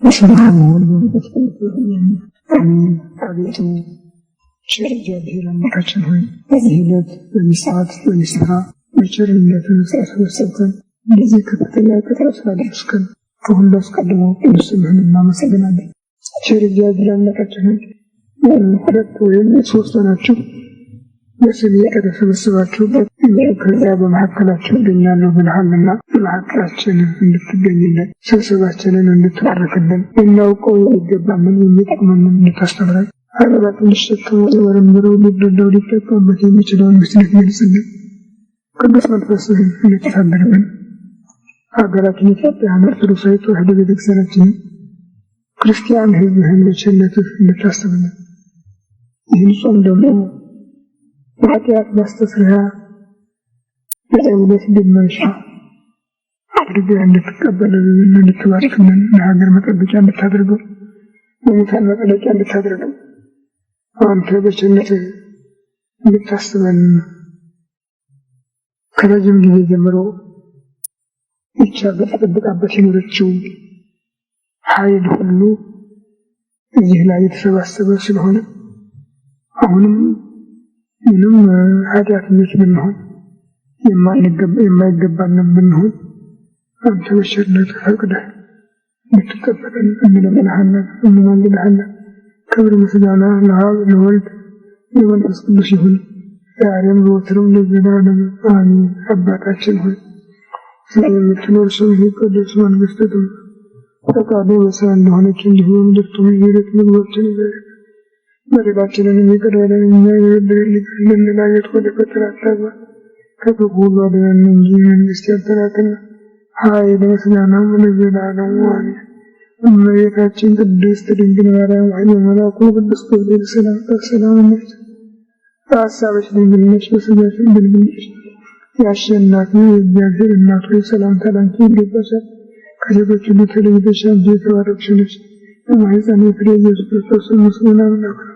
በስመአብ ወወልድ ወመንፈስ ቅዱስ አሜን። አቤቱ ቸር እግዚአብሔር አምላካችን ሆይ በዚህ ዕለት በዚህ ሰዓት በዚህ ስፍራ በቸርነትህ ስለሰበሰብከን እንደዚህ ከፍተኛ ቀጠሮ ስላደረስከን ከሁሉ አስቀድሞ ቅዱስ ስምህን እናመሰግናለን። ቸር እግዚአብሔር አምላካችን ሆይ ሁለት ወይም ሶስት ናችሁ በስሜ ከተሰበሰባችሁበት ከዚያ በመካከላቸው እገኛለሁ ብለሃልና በመካከላችን እንድትገኝልን ስብሰባችንን እንድትባርክልን እናውቀው የሚገባንን የሚጠቅመንን እንድታስተምረን አረባት እንድሸከሙ የመረምረው ሊረዳው ሊጠቀሙበት የሚችለውን ምስልህ ገልጽልን ቅዱስ መንፈስህን እንድታሳድርብን ሀገራችን ኢትዮጵያን ኦርቶዶክሳዊ ተዋሕዶ ቤተክርስቲያናችንን ክርስቲያን ሕዝብህን በቸርነትህ እንድታስብልን ይህን ጾም ደግሞ በኃጢአት ማስተስሪያ በጸሎት ድመሻ አድርገህ እንድትቀበልልን እንድትባርክልን ለሀገር መጠበቂያ እንድታደርገው ለሙታን መጠለቂያ እንድታደርገው አንተ በቸርነትህ እንድታስበን ከረጅም ጊዜ ጀምሮ ይህች ሀገር ተጠብቃበት የኖረችው ኃይል ሁሉ እዚህ ላይ የተሰባሰበ ስለሆነ አሁንም ምንም ኃጢአተኞች ብንሆን የማይገባንም ብንሆን አንተ በቸርነትህ ፈቅደህ እንድትቀበለን እንለምንሃለን እንማልድሃለን። ክብር ምስጋና ለአብ ለወልድ ለመንፈስ ቅዱስ ይሁን ዛሬም ዘወትርም ለዘላለሙ አሜን። አባታችን ሆይ የምትኖር ስምህ ይቀደስ፣ መንግሥትህ ትምጣ፣ ፈቃድህ በሰማይ እንደሆነች እንዲሁ በምድር ትሁን። የዕለት ምግባችንን ዛሬ በደላችንን ይቅር በለን እኛ የበደሉንን ይቅር እንደምንል፣ ወደ ፈተና አታግባን ከክፉ ሁሉ አድነን እንጂ መንግሥት ያንተ ናትና ኃይል ምስጋናም ለዘላለሙ አሜን። እመቤታችን ቅድስት ድንግል ማርያም ሆይ በመልአኩ ቅዱስ ገብርኤል ሰላምታ ሰላም ነሽ፣ በሐሳብሽ ድንግል ነሽ፣ በሥጋሽም ድንግል ነሽ። የአሸናፊ የእግዚአብሔር እናት ሆይ ሰላምታ ላንቺ ይገባሻል። ከሴቶች ሁሉ ተለይተሽ አንቺ የተባረክሽ ነሽ፣ የማኅፀንሽ ፍሬ ኢየሱስ ክርስቶስ ምስጉን አምላክ ነው።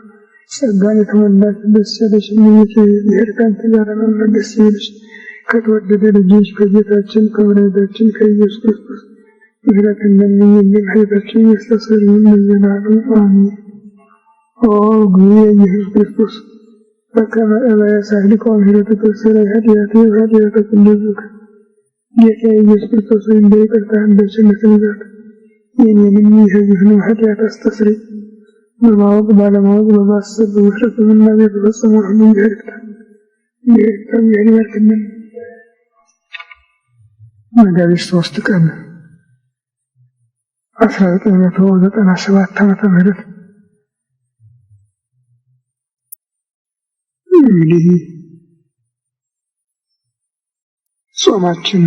ጸጋን የተሞላሽ ደስ ያለሽ እግዚአብሔር ከአንቺ ጋር ነውና ደስ ይበልሽ። ከተወደደ ልጅሽ ከጌታችን ከመድኃኒታችን ከኢየሱስ ክርስቶስ ምሕረትን ለምኝልን ኃጢአታችንን ያስተሰርይልን ለዘላለሙ አሜን። ኦ እግዚእ ኢየሱስ ክርስቶስ በከመ እበየ ሳህልከ ወምሕረትከ ስረይ ኃጢአቴ ወኃጢአተ ኩሉ ሕዝብ። ጌታዬ ኢየሱስ ክርስቶስ ሆይ እንደ ይቅርታህ እንደ ቸርነትህ ብዛት የእኔንም የሕዝብህንም ኃጢአት አስተስርይ። በማወቅ ባለማወቅ በማሰብ በውፍረት በመናገር በፈጸመው ሁሉ እግዚአብሔር ይባርክልን። መጋቢት 3 ቀን 1997 ዓመተ ምህረት እንግዲህ ጾማችን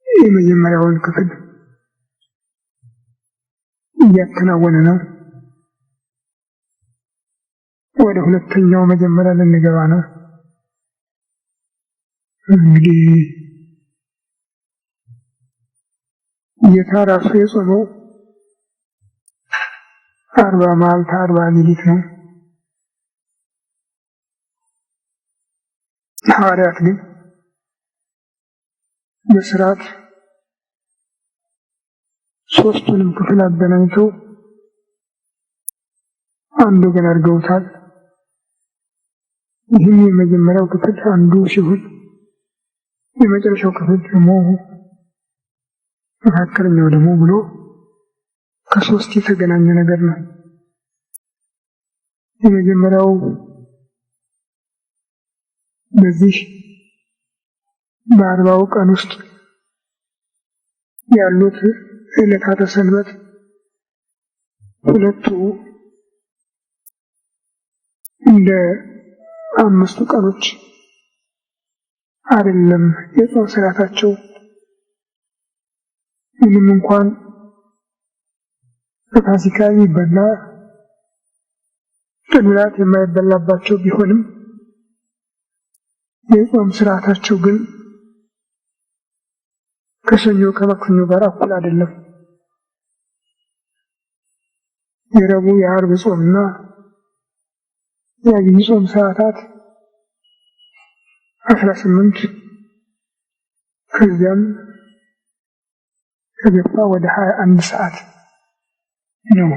የመጀመሪያውን ክፍል እያከናወነ ነው። ወደ ሁለተኛው መጀመሪያ ልንገባ ነው። እንግዲህ ጌታ ራሱ የጾመው 40 መዓልት 40 ሌሊት ነው። ሐዋርያት ግን በስርዓት ሶስቱንም ክፍል አገናኝተው አንዱ ግን አድርገውታል። ይህም የመጀመሪያው ክፍል አንዱ ሲሆን የመጨረሻው ክፍል ደግሞ መካከለኛው ደግሞ ብሎ ከሶስት የተገናኘ ነገር ነው። የመጀመሪያው በዚህ በ40ው ቀን ውስጥ ያሉት ዕለታተ ሰንበት ሁለቱ እንደ 5ቱ ቀኖች አይደለም የጾም ስርዓታቸው። ምንም እንኳን በፋሲካ የሚበላ ጥምራት የማይበላባቸው ቢሆንም የጾም ስርዓታቸው ግን ከሰኞ ከማክሰኞ ጋር እኩል አይደለም። የረቡዕ የዓርብ ጾምና የዐቢይ ጾም ሰዓታት 18 ከዚያም ከገፋ ወደ 21 ሰዓት ነው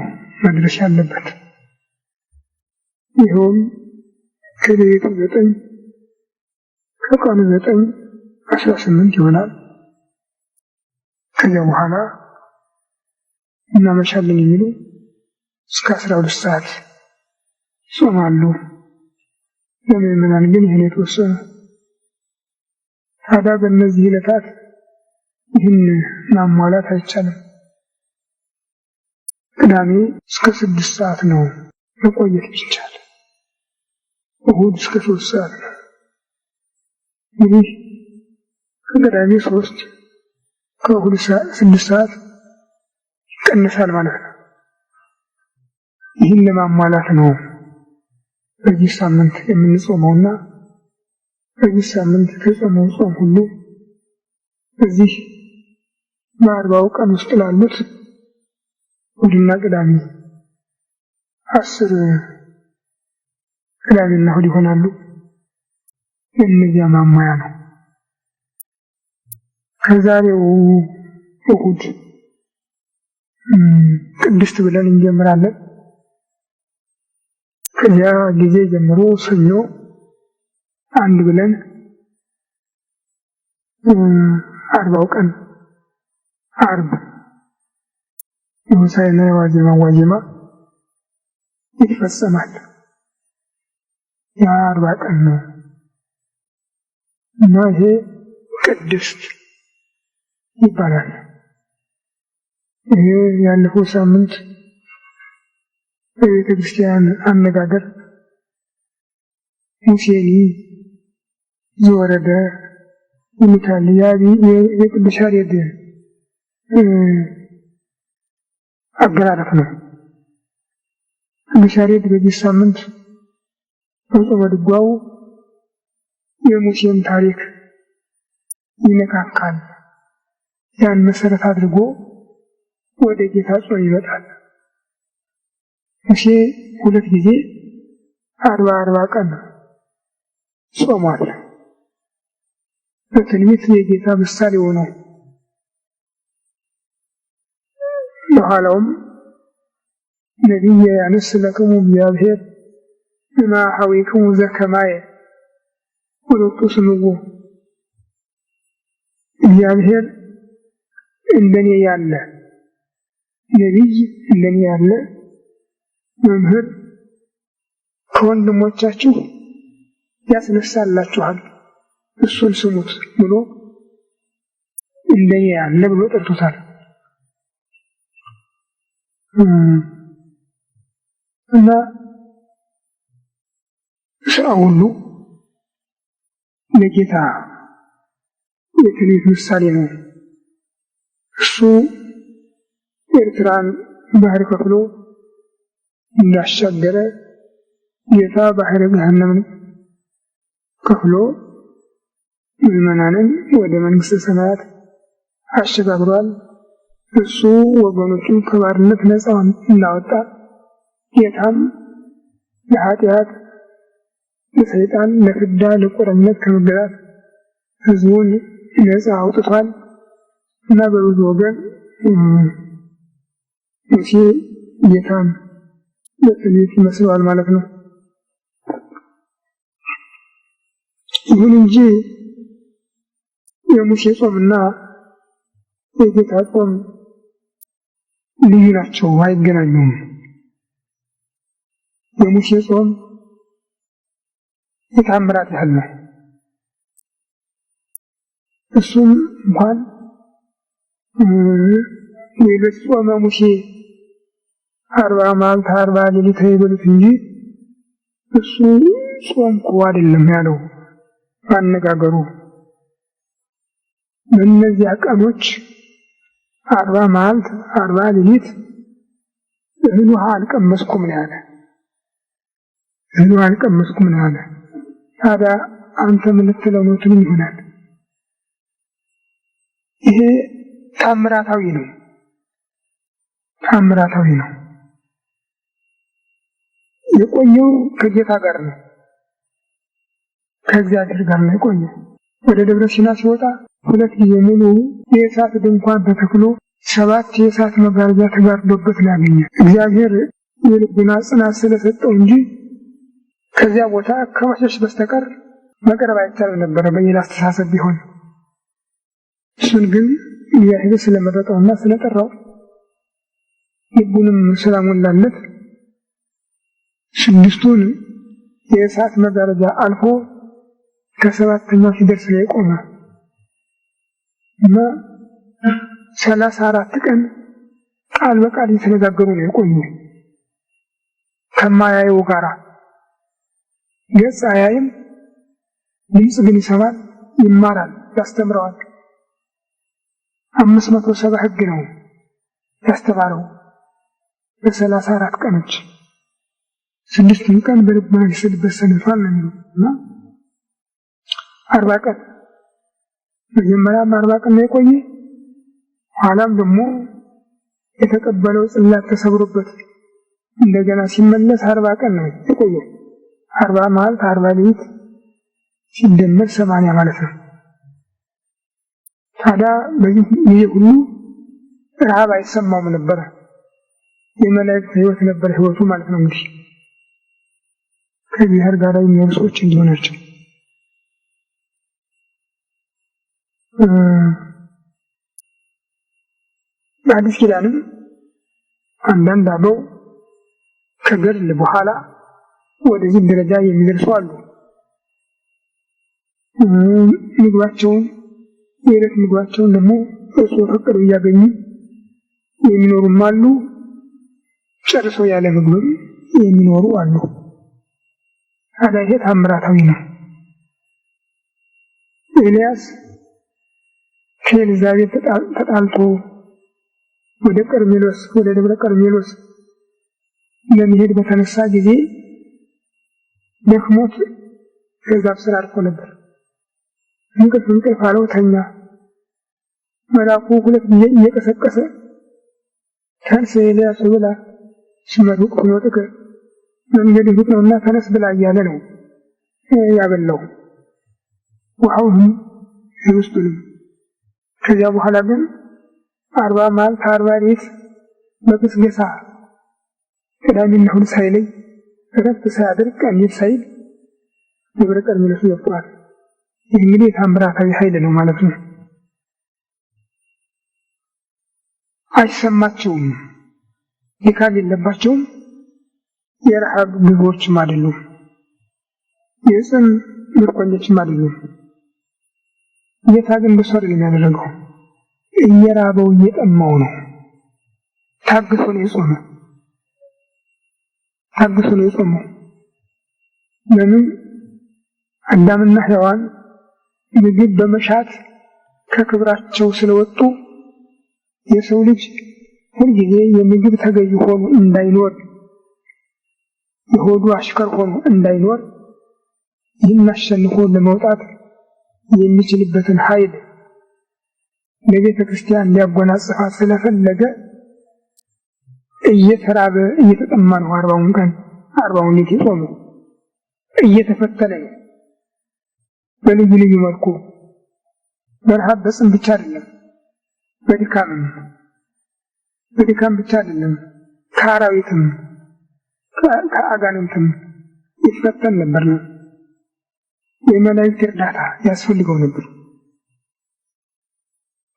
መድረስ ያለበት። ይኸውም ከሌሊቱ 9 ከቀኑ 9:18 ይሆናል። ከዚያ በኋላ እናመሻለን የሚሉ እስከ 12 ሰዓት ጾማሉ። ለምዕመናን ግን ይህን የተወሰነ። ታዲያ በእነዚህ ዕለታት ይህን ማሟላት አይቻልም። ቅዳሜ እስከ 6 ሰዓት ነው መቆየት ይቻላል። እሁድ እስከ 3 ሰዓት ነው። እንግዲህ ከቅዳሜ 3 ከእሁድ 6 ሰዓት ይቀንሳል ማለት ነው። ይህን ለማሟላት ነው በዚህ ሳምንት የምንጾመውና በዚህ ሳምንት የተጾመው ጾም ሁሉ በዚህ በ40 ቀን ውስጥ ላሉት እሁድና ቅዳሜ 10 ቅዳሜና እሁድ ይሆናሉ። የእነዚያ ማሟያ ነው። ከዛሬው እሁድ ቅድስት ብለን እንጀምራለን። ከዚያ ጊዜ ጀምሮ ሰኞ 1 ብለን 40 ቀን ዓርብ የሆሳዕና ዋዜማ ይፈጸማል። ያ 40 ቀን ነው እና ይሄ ቅድስት ይባላል። ይሄ ያለፈው ሳምንት በቤተ ክርስቲያን አነጋገር ሙሴኒ ዘወረደ ይሉታል። የቅዱስ ያሬድ አገላለጽ ነው። ቅዱስ ያሬድ በዚህ ሳምንት በጾመ ድጓው የሙሴን ታሪክ ይነካካል። ያን መሰረት አድርጎ ወደ ጌታ ጾም ይመጣል። ሙሴ 2 ጊዜ 40 ቀን ጾሟል። በትንቢት የጌታ ምሳሌ ሆኖ በኋላውም ነቢየ ያነስ ለክሙ እግዚአብሔር እማሐዊክሙ ዘከማየ ወለቱ ስምዎ እግዚአብሔር እንደኔ ያለ ነቢይ እንደኔ ያለ መምህር ከወንድሞቻችሁ ያስነሳላችኋል፣ እሱን ስሙት ብሎ እንደኔ ያለ ብሎ ጠርቶታል። እና ስራው ሁሉ ለጌታ የትንቢት ምሳሌ ነው። እሱ ኤርትራን ባህር ከፍሎ እንዳሻገረ ጌታ ባህረ ገሃነምን ከፍሎ ምዕመናንን ወደ መንግሥተ ሰማያት አሸጋግሯል። እሱ ወገኖቹን ከባርነት ነፃ እንዳወጣ ጌታም ለኃጢአት፣ ለሰይጣን፣ ለፍዳ፣ ለቆረኝነት ከመገዛት ሕዝቡን ነፃ አውጥቷል እና በብዙ ወገን ሙሴ ጌታን በትንቢት ይመስለዋል ማለት ነው። ይሁን እንጂ የሙሴ ጾምና የጌታ ጾም ልዩ ናቸው፣ አይገናኙም። የሙሴ ጾም የታምራት ያህል ነው። እሱም እንኳን ሌሎች ጾመ ሙሴ 40 መዓልት 40 ሌሊት ይበሉት እንጂ እሱ ጾምኩ አይደለም ያለው ባነጋገሩ። በእነዚያ ቀኖች 40 መዓልት 40 ሌሊት እህል ውሃ አልቀመስኩም ነው ያለ። እህል ውሃ አልቀመስኩም ነው ያለ። ታዲያ አንተ ምን ልትለው ነው ትሉኝ ይሆናል። ይሄ ታምራታዊ ነው። ታምራታዊ ነው። የቆየው ከጌታ ጋር ነው። ከእግዚአብሔር ጋር ነው የቆየው። ወደ ደብረ ሲና ሲወጣ 2 ጊዜ ሙሉ የእሳት ድንኳን ተተክሎ 7 የእሳት መጋረጃ ተጋርዶበት ነው ያገኘ። እግዚአብሔር የልቡና ጽናት ስለሰጠው እንጂ ከዚያ ቦታ ከመሸሽ በስተቀር መቅረብ አይቻልም ነበረ በሌላ አስተሳሰብ ቢሆን። እሱን ግን እግዚአብሔር ስለመረጠውና ስለጠራው ልቡንም ስለሞላለት 6ቱን የእሳት መጋረጃ አልፎ ከ7ኛው ሲደርስ ነው የቆመ እና 34 ቀን ቃል በቃል እየተነጋገሩ ነው የቆዩ። ከማያየው ጋራ ገጽ አያይም፣ ድምፅ ግን ይሰማል፣ ይማራል፣ ያስተምረዋል። 570 ሕግ ነው ያስተማረው በ34 ቀኖች። 6ቱን ቀን በልቡና ይስልበት ሰንቷል ነው እና 40 ቀን መጀመሪያም 40 ቀን ነው የቆየ። ኋላም ደግሞ የተቀበለው ጽላት ተሰብሮበት እንደገና ሲመለስ 40 ቀን ነው የቆየው። 40 ማለት 40 ሌሊት ሲደመር 80 ማለት ነው። ታዲያ በዚህ ጊዜ ሁሉ ረሃብ አይሰማውም ነበረ። የመላእክት ሕይወት ነበር ሕይወቱ ማለት ነው። እንግዲህ ከእግዚአብሔር ጋር የሚኖሩ ሰዎች እንዲሆናቸው በአዲስ ኪዳንም አንዳንድ አበው ከገድል በኋላ ወደዚህ ደረጃ የሚደርሱ አሉ። ምግባቸውን የዕለት ምግባቸውን ደግሞ እሱ ፈቅዶ እያገኙ የሚኖሩም አሉ። ጨርሶ ያለ ምግብ የሚኖሩ አሉ። ታዲያ ይሄ ታምራታዊ ነው። ኤልያስ ከኤልዛቤል ተጣልቶ ወደ ቀርሜሎስ ወደ ደብረ ቀርሜሎስ ለመሄድ በተነሳ ጊዜ ደክሞት ከዛፍ ስር አርፎ ነበር። እንቅልፍ አለው ተኛ። መልአኩ 2 ጊዜ እየቀሰቀሰ ተነስ ኤልያስ ብላ ስመሩቅ ሆኖትከ መንገድ ሩቅ ነውና ተነስ ብላ እያለ ነው ያበላው ውሃውንም ህብስቱንም። ከዚያ በኋላ ግን 40 መዓልት 40 ሌሊት በቅስቀሳ ቅዳሜና እሑድ ሳይለይ እረፍት ሳያደርግ ቀኒት ሳይል ደብረ ቀርሜሎስ ገብቷል። ይህ እንግዲህ የታምራታዊ ኃይል ነው ማለት ነው። አይሰማቸውም፣ ድካም የለባቸውም፣ የረሃብ ምግቦችም አይደሉም፣ የጽም ምርኮኞችም አይደሉም። ጌታ ግን በሱ አይደለም ያደረገው፣ እየራበው እየጠማው ነው። ታግሶ ነው የጾመው። ለምን? አዳምና ሔዋን ምግብ በመሻት ከክብራቸው ስለወጡ የሰው ልጅ ሁልጊዜ የምግብ ተገዥ ሆኖ እንዳይኖር፣ የሆዱ አሽከር ሆኖ እንዳይኖር ይህን አሸንፎ ለመውጣት የሚችልበትን ኃይል ለቤተ ክርስቲያን ሊያጎናጽፋት ስለፈለገ እየተራበ እየተጠማ ነው 40 ቀን 40 ሌሊት የጾመው። እየተፈተነ ነው በልዩ ልዩ መልኩ። በረሃብ በጽም ብቻ አይደለም፣ በድካም ብቻ አይደለም፣ ከአራዊትም ከአጋንንትም ይፈተን ነበር ነው። የመላእክት እርዳታ ያስፈልገው ነበር።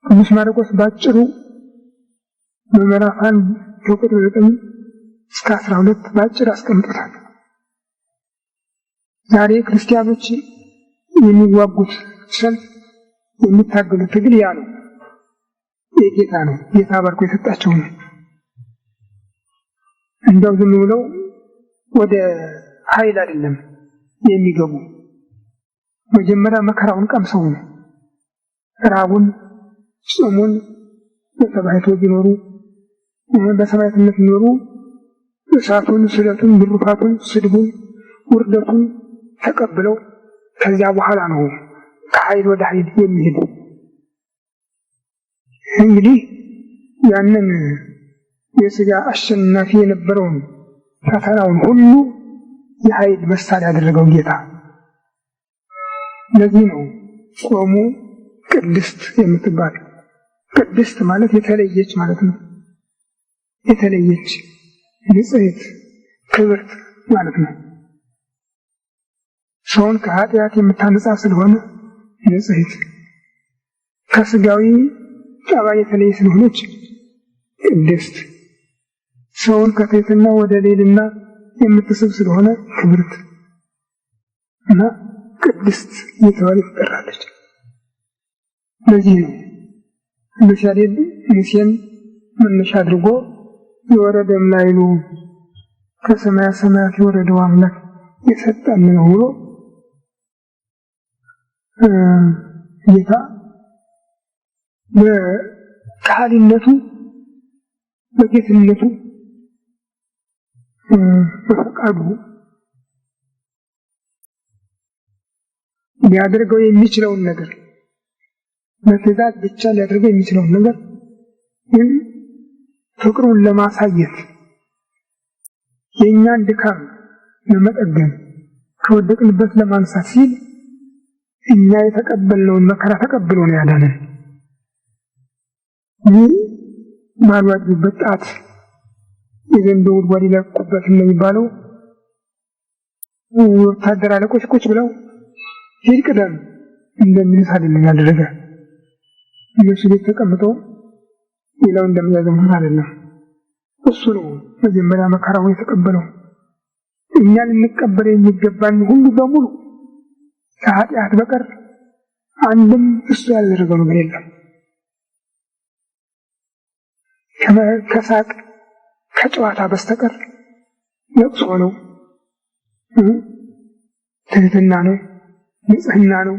ቅዱስ ማርቆስ ባጭሩ በምዕራፍ 1 ከቁጥር 9 እስከ 12 ባጭር አስቀምጦታል። ዛሬ ክርስቲያኖች የሚዋጉት ሰልፍ የሚታገሉት ትግል ያ ነው። የጌታ ነው። ጌታ ባርኮ የሰጣቸው ነው። እንደው ዝም ብለው ወደ ኃይል አይደለም የሚገቡ። መጀመሪያ መከራውን ቀምሰው ነው ራቡን ጾሙን በተባይቶ ቢኖሩ በሰማዕትነት ቢኖሩ እሳቱን፣ ስለቱን፣ ግርፋቱን፣ ስድቡን፣ ውርደቱን ተቀብለው ከዚያ በኋላ ነው ከኃይል ወደ ኃይል የሚሄዱ። እንግዲህ ያንን የሥጋ አሸናፊ የነበረውን ፈተናውን ሁሉ የኃይል መሳሪያ ያደረገው ጌታ። ለዚህ ነው ጾሙ ቅድስት የምትባል ቅድስት ማለት የተለየች ማለት ነው። የተለየች ንጽሕት ክብርት ማለት ነው። ሰውን ከኃጢአት የምታነጻ ስለሆነ ንጽሕት፣ ከስጋዊ ጠባይ የተለየ ስለሆነች ቅድስት፣ ሰውን ከትሕትና ወደ ልዕልና የምትስብ ስለሆነ ክብርት እና ቅድስት እየተባለ ትጠራለች። ለዚህ ነው ሙሴን መነሻ አድርጎ የወረደ እምላይሉ ከሰማያ ሰማያት የወረደው አምላክ የሰጠን ነው ብሎ ጌታ በካህሊነቱ በጌትነቱ በፈቃዱ ሊያደርገው የሚችለውን ነገር በትእዛዝ ብቻ ሊያደርገው የሚችለውን ነገር ግን ፍቅሩን ለማሳየት የእኛን ድካም ለመጠገን ከወደቅንበት ለማንሳት ሲል እኛ የተቀበልነውን መከራ ተቀብሎ ነው ያዳነን። ይህ ባልዋጁበት ጣት የዘንዶ ጉድጓድ ይለቁበት እንደሚባለው ወታደር አለቆች ቁጭ ብለው ሂድ ቅደም እንደሚሉት አይደለም ያደረገ። እነሱ ቤት ተቀምጠው ሌላው እንደሚያዘሙት አይደለም። እሱ ነው መጀመሪያ መከራውን የተቀበለው። እኛ ልንቀበል የሚገባን ሁሉ በሙሉ ከኃጢአት በቀር አንድም እሱ ያደረገው ነገር የለም። ከሳቅ ከጨዋታ በስተቀር ለቅሶ ነው፣ ትህትና ነው፣ ንጽህና ነው፣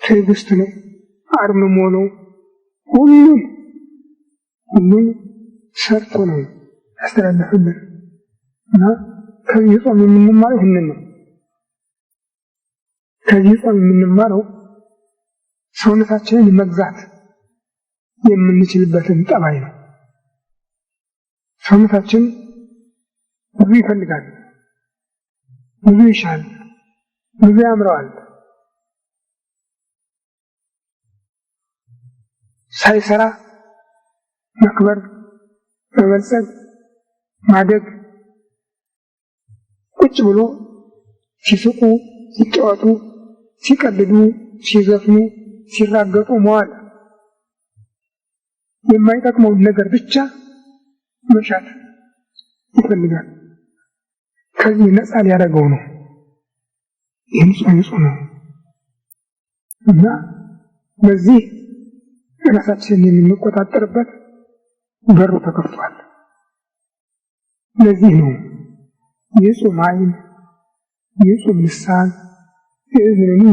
ትዕግስት ነው፣ አርምሞ ነው። ሁሉም ሰርቶ ነው ያስተላለፈልን እና ከዚህ ጾም የምንማረው ይህንን ነው። ከዚህ ጾም የምንማረው ሰውነታችንን መግዛት የምንችልበትን ጠባይ ነው። ሰውነታችን ብዙ ይፈልጋል፣ ብዙ ይሻል፣ ብዙ ያምረዋል። ሳይሰራ መክበር፣ መበልጸግ፣ ማደግ፣ ቁጭ ብሎ ሲስቁ፣ ሲጫወቱ፣ ሲቀልዱ፣ ሲዘፍኑ፣ ሲራገጡ መዋል፣ የማይጠቅመውን ነገር ብቻ መሻት ይፈልጋል። ከዚህ ነፃ ሊያደርገው ነው ይህን ጾም ነው እና በዚህ ራሳችንን የምንቆጣጠርበት በሩ ተከፍቷል። ለዚህ ነው የጾም ዓይን፣ የጾም ልሳን፣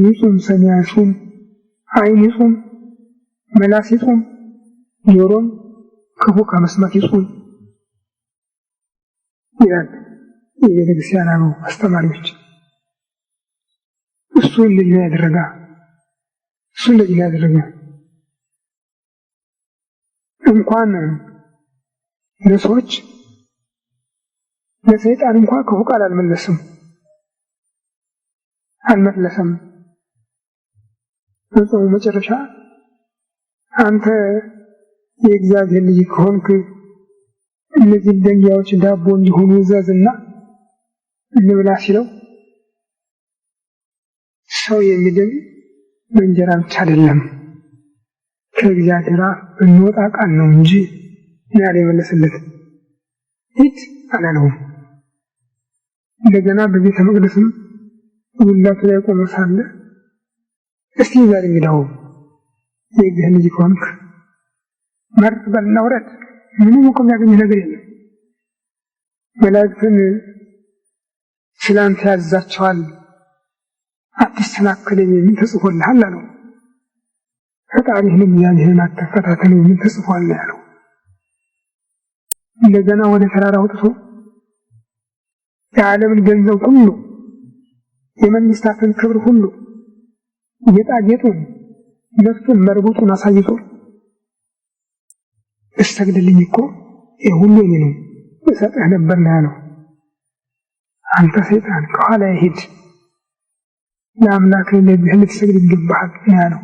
የጾም ሰሚያ ይጹም፣ ዓይን ይጹም፣ ምላስ ይጹም፣ ጆሮም ክፉ ከመስማት ይጹም ይላል የቤተክርስቲያን አበው አስተማሪዎች። እሱ እንደዚህ ያደረጋ እንኳን ለሰዎች ለሰይጣን እንኳን ክፉ ቃል አልመለሰም። በጾሙ መጨረሻ አንተ የእግዚአብሔር ልጅ ከሆንክ እነዚህ ድንጋዮች ዳቦ እንዲሆኑ እዘዝና እንብላ ሲለው ሰው የሚድን በእንጀራ ብቻ አይደለም ከእግዚአብሔር በሚወጣ ቃል ነው እንጂ ያለ የመለሰለት ሂድ አላለውም። እንደገና በቤተ መቅደስም ጉልላቱ ላይ ቆሞ ሳለ እስቲ ዛሬ እንግዳው የእግዚአብሔር ልጅ ከሆንክ መርጥ በልና ውረድ፣ ምንም እኮ የሚያገኝ ነገር የለም። መላእክትን ስላንተ ያዛቸዋል አትሰናከለኝ የሚል ተጽፎልሃል አለው። ፈጣሪህን እግዚአብሔርን አትፈታተን የሚል ተጽፏል ያለው። እንደገና ወደ ተራራ ወጥቶ የዓለምን ገንዘብ ሁሉ የመንግስታትን ክብር ሁሉ ጌጣጌጡን ነፍጡን መርቡጡን አሳይቶ እስተግድልኝ እኮ ይህ ሁሉ የኔ ነው እሰጥህ ነበር ነው ያለው። አንተ ሰይጣን ከኋላ ሂድ፣ ለአምላክህ ለእግዚአብሔር ልትሰግድ ይገባሃል ነው ያለው።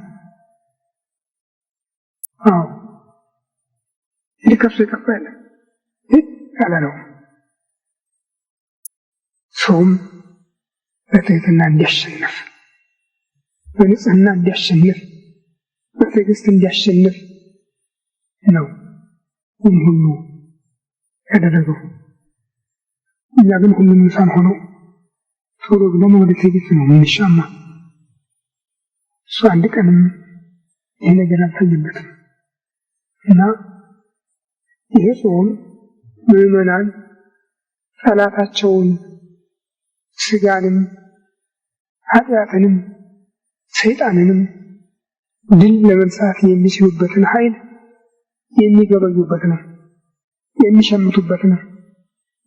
ሊከፍሱ ይከፋል ያለ ነው። ሰውም በትህትና እንዲያሸንፍ፣ በንጽህና እንዲያሸንፍ፣ በትዕግስት እንዲያሸንፍ ነው ይህን ሁሉ ያደረገው። እኛ ግን ሁሉም ሳንሆነው ቶሎ ብለን ወደ ትዕግስት ነው የምንሻማ። እሱ አንድ ቀንም ይሄ ነገር አልታየበትም እና ይሄ ጾም ምዕመናን ጠላታቸውን ስጋንም ኃጢአትንም ሰይጣንንም ድል ለመንሳት የሚችሉበትን ኃይል የሚገበዩበት ነው፣ የሚሸምቱበት ነው፣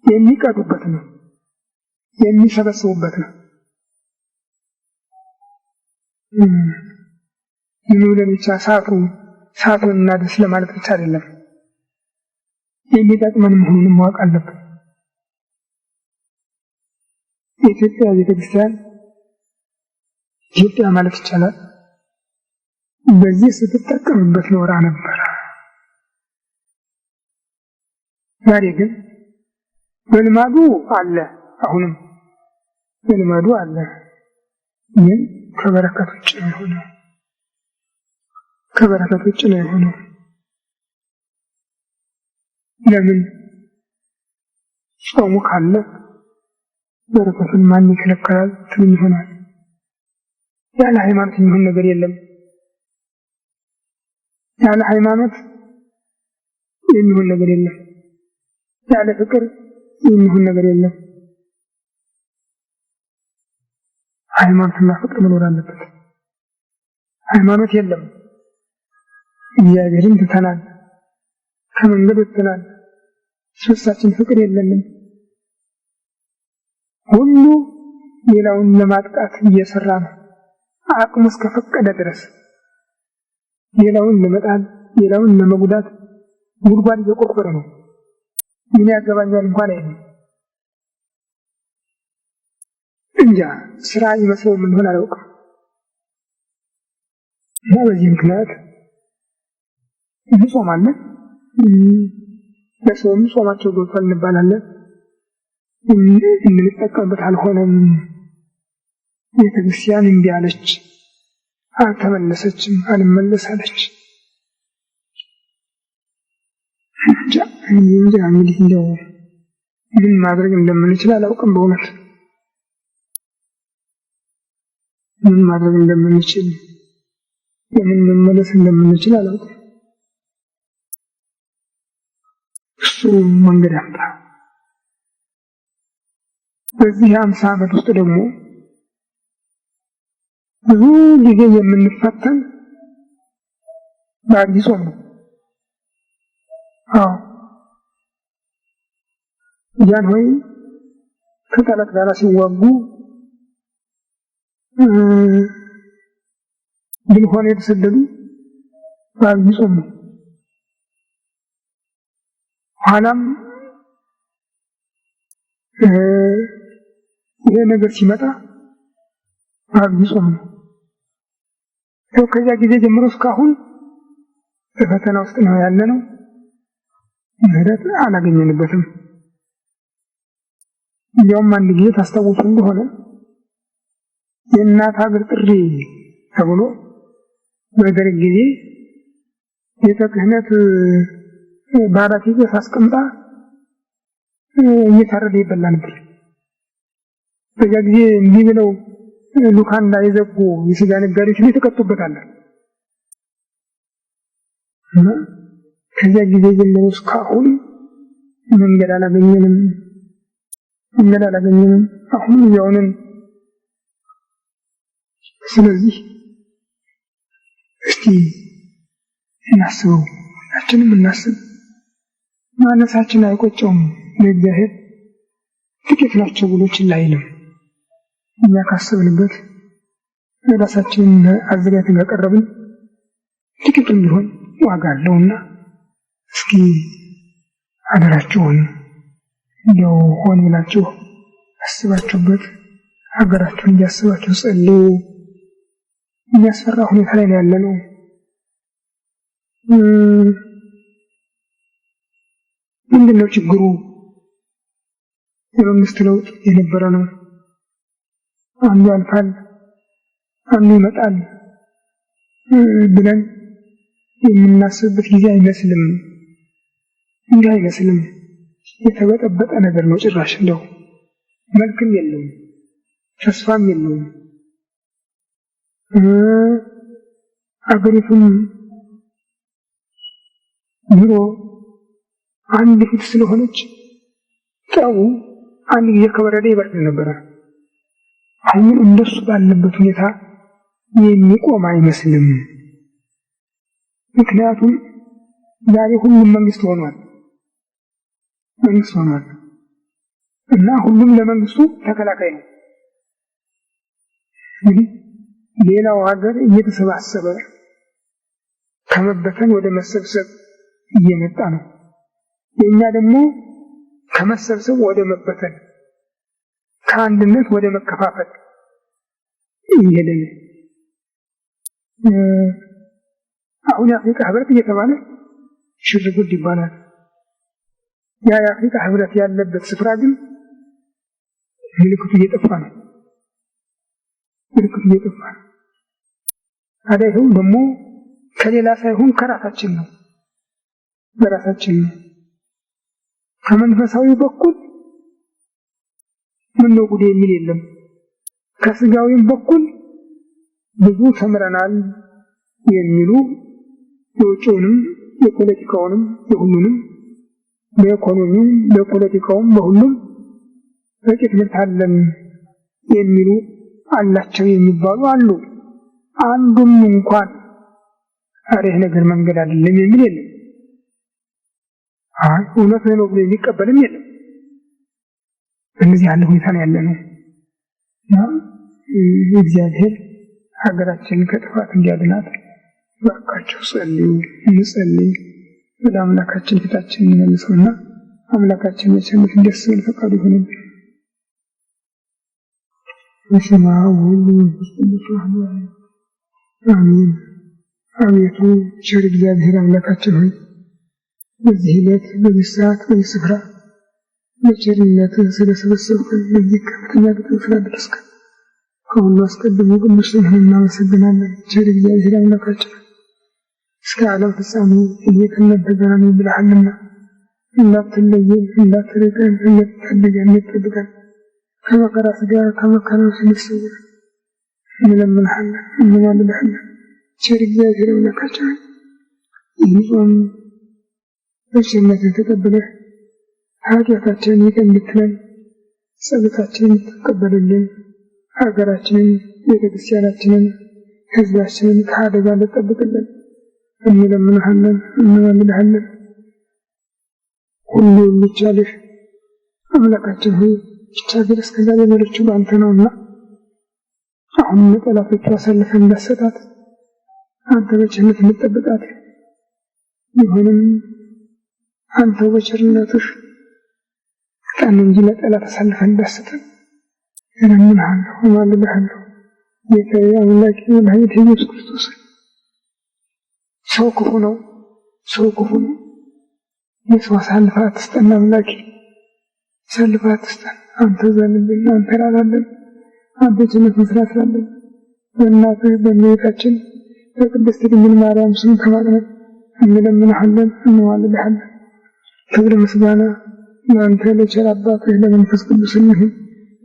የሚቀጡበት ነው፣ የሚሰበስቡበት ነው። ይኑለን ብቻ ሰዓቱን እናድርስ ለማለት ብቻ አይደለም፣ የሚጠቅመን መሆኑን ማወቅ አለብን። የኢትዮጵያ ቤተክርስቲያን ኢትዮጵያ ማለት ይቻላል በዚህ ስትጠቀምበት ኖራ ነበር። ዛሬ ግን በልማዱ አለ፣ አሁንም በልማዱ አለ፣ ግን ከበረከት ውጭ ነው የሆነው። ከበረከት ውጭ ነው የሆነው። ለምን? ጾሙ ካለ በረከቱን ማን ይከለክላል ትሉኝ ይሆናል። ያለ ሃይማኖት የሚሆን ነገር የለም። ያለ ሃይማኖት የሚሆን ነገር የለም። ያለ ፍቅር የሚሆን ነገር የለም። ሃይማኖትና ፍቅር መኖር አለበት። ሃይማኖት የለም፣ እግዚአብሔርን ትተናል፣ ከመንገድ ወጥተናል፣ ሶስታችን ፍቅር የለንም። ሁሉ ሌላውን ለማጥቃት እየሰራ ነው፣ አቅሙ እስከፈቀደ ድረስ ሌላውን ለመጣል፣ ሌላውን ለመጉዳት ጉድጓድ እየቆፈረ ነው። ምን ያገባኛል እንኳን አይደለም። እንጃ ስራ ይመስለው ምን ሆነ አላውቅም። እና በዚህ ምክንያት እንጾማለን፣ ለሰውም ጾማቸው ገብቷል እንባላለን። እንጠቀምበት አልሆነም። ቤተክርስቲያን እምቢ አለች፣ አልተመለሰችም፣ አልመለሳለች። እንጃ እንግዲህ እንደው ምን ማድረግ እንደምንችል አላውቅም። በእውነት ምን ማድረግ እንደምንችል፣ የምን መመለስ እንደምንችል አላውቅም። እሱ መንገድ ያምጣ። በዚህ 50 ዓመት ውስጥ ደግሞ ብዙ ጊዜ የምንፈተን በአብይ ጾም ነው። ያን ሆይ ከጠላት ጋር ሲዋጉ ድል ሆነ የተሰደዱ በአብይ ጾም ነው። ኋላም ይሄ ነገር ሲመጣ በአብይ ጾም ነው። ከዚያ ጊዜ ጀምሮ እስካሁን በፈተና ውስጥ ነው ያለነው። ምህረት አላገኘንበትም። እንዲያውም አንድ ጊዜ ታስታውሱ እንደሆነ የእናት ሀገር ጥሪ ተብሎ በደርግ ጊዜ ቤተ ክህነት በአራት ጊዜ አስቀምጣ እየታረደ ይበላ ነበር። በዚያ ጊዜ እንዲህ ብለው ሉካን እንዳይዘጉ የስጋ ነጋዴዎች የተቀጡበታል። ከዚያ ጊዜ ጀምሮ እስካሁን መንገድ አላገኘንም። አሁን ያውንን። ስለዚህ እስቲ እናስበው፣ ሁላችንም እናስብ። ማነሳችን አይቆጨውም ለእግዚአብሔር። ጥቂት ናቸው ብሎ ችላ አይልም። እኛ ካሰብንበት ራሳችንን አዘጋጅተን ካቀረብን ጥቂትም ቢሆን ዋጋ አለውና እስኪ አደራችሁን እንደው ሆን ብላችሁ አስባችሁበት ሀገራችሁን እያስባችሁ ጸልዩ። የሚያስፈራ ሁኔታ ላይ ነው ያለነው። ምንድነው ችግሩ? የመንግስት ለውጥ የነበረ ነው። አንዱ ያልፋል አንዱ ይመጣል ብለን የምናስብበት ጊዜ አይመስልም። እንዲህ አይመስልም። የተበጠበጠ ነገር ነው። ጭራሽ እንደው መልክም የለውም ተስፋም የለውም። አገሪቱም ኑሮ አንድ ፊት ስለሆነች ጠው አንድ ጊዜ ከበረደ ይበርድ ነበረ። አሁን እንደሱ ባለበት ሁኔታ የሚቆም አይመስልም። ምክንያቱም ዛሬ ሁሉም መንግስት ሆኗል እና ሁሉም ለመንግስቱ ተከላካይ ነው። ሌላው ሀገር እየተሰባሰበ ከመበተን ወደ መሰብሰብ እየመጣ ነው። የኛ ደግሞ ከመሰብሰብ ወደ መበተን ከአንድነት ወደ መከፋፈል እየሄደ ነው። አሁን የአፍሪካ ህብረት እየተባለ ሽርጉድ ይባላል። የአፍሪካ ህብረት ያለበት ስፍራ ግን ምልክቱ እየጠፋ ነው። ታዲያ ይኸው ደግሞ ከሌላ ሳይሆን ከራሳችን ነው። ከመንፈሳዊ በኩል ምነው ጉድ የሚል የለም። ከስጋዊም በኩል ብዙ ተምረናል የሚሉ የውጭውንም የፖለቲካውንም የሁሉንም በኢኮኖሚውም በፖለቲካውም በሁሉም በቂ ትምህርት አለን የሚሉ አላቸው የሚባሉ አሉ። አንዱም እንኳን አሬህ ነገር መንገድ አይደለም የሚል የለም። እውነት ነው ብሎ የሚቀበልም የለም። እንደዚህ ያለ ሁኔታ ነው ያለነው። እግዚአብሔር ሀገራችንን ከጥፋት እንዲያድናት ባካችሁ ጸልዩ፣ እንጸልይ። ወደ አምላካችን ፊታችንን እንመልሰውና አምላካችን በቸርነቱ እንዲያስበን ፈቃዱ ይሁንልን። በስመ አብ ወወልድ ወመንፈስ ቅዱስ አሐዱ አምላክ አሜን። አቤቱ ቸር እግዚአብሔር አምላካችን ሆይ በዚህ ዕለት በዚህ ሰዓት በዚህ ስፍራ በቸርነትህ ስለሰበሰብከን በዚህ ከፍተኛ ቁጥር ስላደረስከን ከሁሉ አስቀድሞ ቅዱስ ስምህን እናመሰግናለን። ቸር እግዚአብሔር አምላካችን እስከ ዓለም ፍጻሜ እኔ ከእናንተ ጋር ነኝ ብለሃልና እንዳትለየን፣ እንዳትርቀን፣ እንድትታደገን፣ እንድትጠብቀን ከመከራ ሥጋ ከመከራ ነፍስ ሰውረን እንለምንሃለን፣ እንማልድሃለን። ቸር እግዚአብሔር አምላካችን ይህን ጾም በቸርነትህ ተቀብለህ ኃጢአታችንን ይቅር እንድትለን ጸሎታችንን እንድትቀበልልን ሀገራችንን ቤተክርስቲያናችንን ሕዝባችንን ከአደጋ እንድትጠብቅልን እንለምንሃለን፣ እንማልድሃለን። ሁሉ የሚቻልህ አምላካችን ሆይ ይህች ሀገር እስከዛሬ የኖረችው በአንተ ነውና አሁንም ለጠላቶቹ አሳልፈን እንዳትሰጣት አንተ በቸርነት እንድትጠብቃት ቢሆንም አንተው በቸርነትህ ቀን እንጂ ለጠላት አሳልፈን እንዳትሰጠን እለምንሃለሁ፣ እማልድሃለሁ። ጌታዬ አምላኬ መድኃኒቴ ኢየሱስ ክርስቶስ ሰው ክፉ ነው። የሰው አሳልፈህ አትስጠን አምላኬ፣ አሳልፈህ አትስጠን። አንተ ዘንልን፣ አንተ ራራልን፣ አንተ ቸርነት መስራት ስላለን በእናትህ በእመቤታችን በቅድስት ድንግል ማርያም ስም ተማጽነን እንለምንሃለን፣ እንማልድሃለን። ክብር ምስጋና ለአንተ ለቸር አባትህ ለመንፈስ ቅዱስ ይሁን